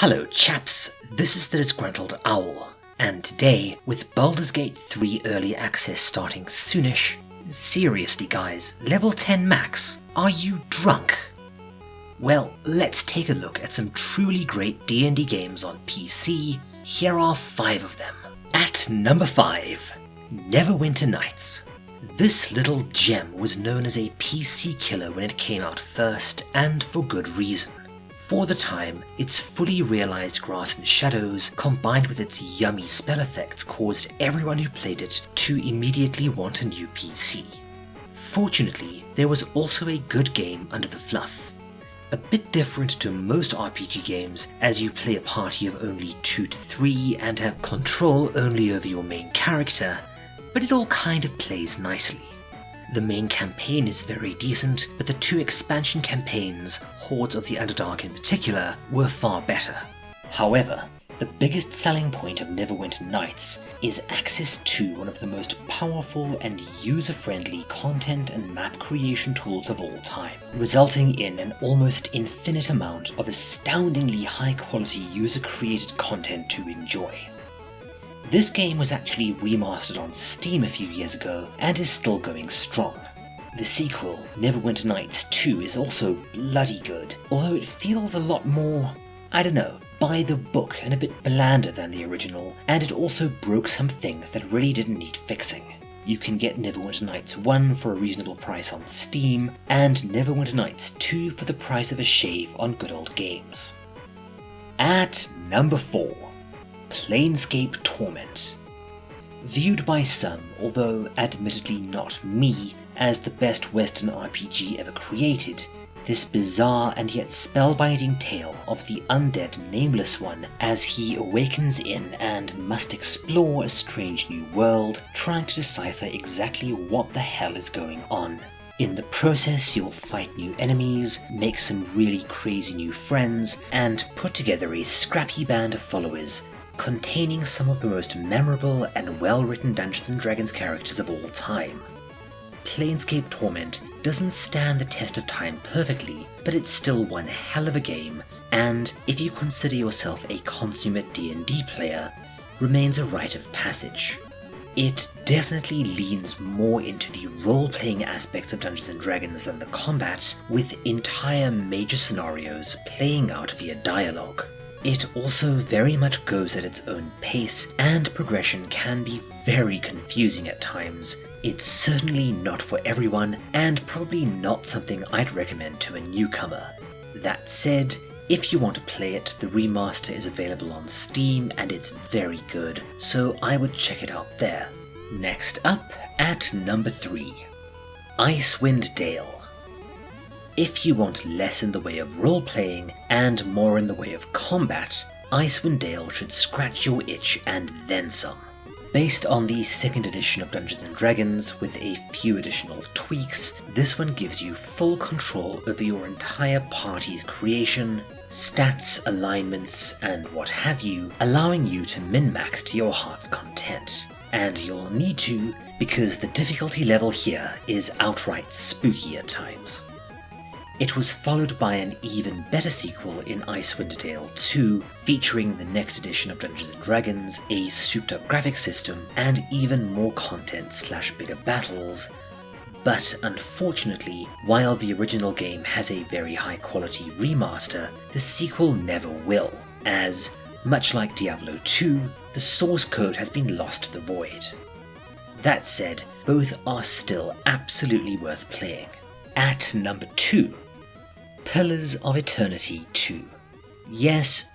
Hello chaps, this is the Disgruntled Owl, and today, with Baldur's Gate 3 Early Access starting soonish, seriously guys, level 10 max, are you drunk? Well, let's take a look at some truly great D&D games on PC. Here are 5 of them. At number 5, Neverwinter Nights. This little gem was known as a PC killer when it came out first, and for good reason. For the time, its fully realised grass and shadows, combined with its yummy spell effects, caused everyone who played it to immediately want a new PC. Fortunately, there was also a good game under the fluff. A bit different to most RPG games, as you play a party of only 2 to 3 and have control only over your main character, but it all kind of plays nicely. The main campaign is very decent, but the 2 expansion campaigns, Hordes of the Underdark in particular, were far better. However, the biggest selling point of Neverwinter Nights is access to one of the most powerful and user-friendly content and map creation tools of all time, resulting in an almost infinite amount of astoundingly high-quality user-created content to enjoy. This game was actually remastered on Steam a few years ago and is still going strong. The sequel, Neverwinter Nights 2, is also bloody good, although it feels a lot more, by the book and a bit blander than the original, and it also broke some things that really didn't need fixing. You can get Neverwinter Nights 1 for a reasonable price on Steam, and Neverwinter Nights 2 for the price of a shave on good old games. At number 4. Planescape Torment. Viewed by some, although admittedly not me, as the best Western RPG ever created, this bizarre and yet spellbinding tale of the undead Nameless One as he awakens in and must explore a strange new world, trying to decipher exactly what the hell is going on. In the process, you'll fight new enemies, make some really crazy new friends, and put together a scrappy band of followers containing some of the most memorable and well-written Dungeons & Dragons characters of all time. Planescape Torment doesn't stand the test of time perfectly, but it's still one hell of a game, and if you consider yourself a consummate D&D player, remains a rite of passage. It definitely leans more into the role-playing aspects of Dungeons & Dragons than the combat, with entire major scenarios playing out via dialogue. It also very much goes at its own pace, and progression can be very confusing at times. It's certainly not for everyone, and probably not something I'd recommend to a newcomer. That said, if you want to play it, the remaster is available on Steam and it's very good, so I would check it out there. Next up, at number 3. Icewind Dale. If you want less in the way of role-playing and more in the way of combat, Icewind Dale should scratch your itch and then some. Based on the 2nd edition of Dungeons & Dragons with a few additional tweaks, this one gives you full control over your entire party's creation, stats, alignments, and what have you, allowing you to min-max to your heart's content. And you'll need to, because the difficulty level here is outright spooky at times. It was followed by an even better sequel in Icewind Dale 2, featuring the next edition of Dungeons & Dragons, a souped-up graphic system, and even more content / bigger battles. But unfortunately, while the original game has a very high-quality remaster, the sequel never will, as, much like Diablo 2, the source code has been lost to the void. That said, both are still absolutely worth playing. At number 2. Pillars of Eternity 2. Yes,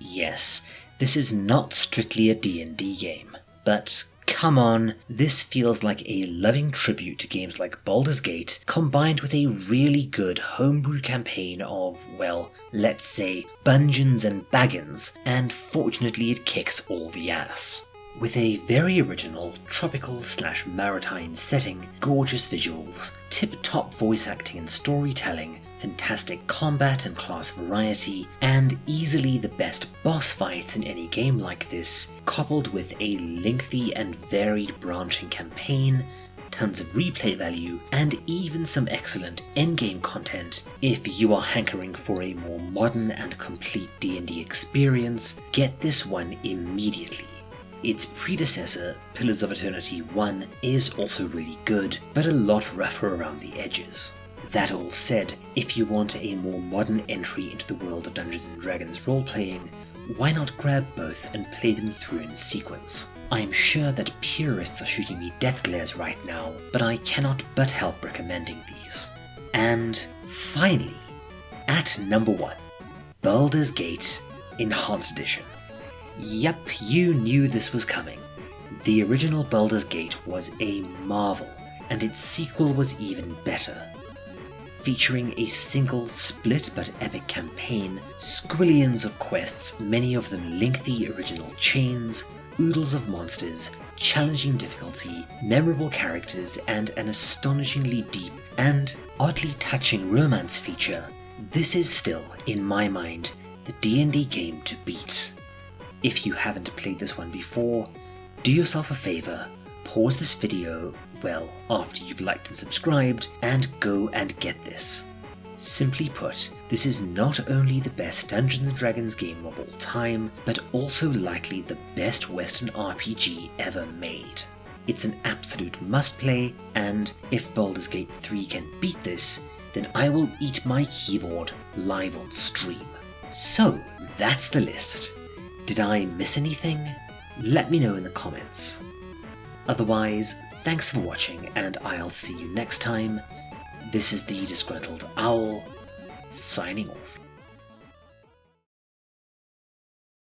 this is not strictly a D&D game, but come on, this feels like a loving tribute to games like Baldur's Gate, combined with a really good homebrew campaign of, well, let's say, Bungeons and Baggins, and fortunately it kicks all the ass. With a very original, tropical / maritime setting, gorgeous visuals, tip-top voice acting and storytelling, fantastic combat and class variety, and easily the best boss fights in any game like this, coupled with a lengthy and varied branching campaign, tons of replay value, and even some excellent endgame content. If you are hankering for a more modern and complete D&D experience, get this one immediately. Its predecessor, Pillars of Eternity 1, is also really good, but a lot rougher around the edges. That all said, if you want a more modern entry into the world of Dungeons & Dragons role-playing, why not grab both and play them through in sequence? I'm sure that purists are shooting me death glares right now, but I cannot but help recommending these. And finally, at number 1, Baldur's Gate Enhanced Edition. Yup, you knew this was coming. The original Baldur's Gate was a marvel, and its sequel was even better. Featuring a single split but epic campaign, squillions of quests, many of them link the original chains, oodles of monsters, challenging difficulty, memorable characters, and an astonishingly deep and oddly touching romance feature, this is still, in my mind, the D&D game to beat. If you haven't played this one before, do yourself a favour, pause this video, well, after you've liked and subscribed, and go and get this. Simply put, this is not only the best Dungeons & Dragons game of all time, but also likely the best Western RPG ever made. It's an absolute must-play, and if Baldur's Gate 3 can beat this, then I will eat my keyboard live on stream. So, that's the list. Did I miss anything? Let me know in the comments. Otherwise, thanks for watching, and I'll see you next time. This is the Disgruntled Owl, signing off.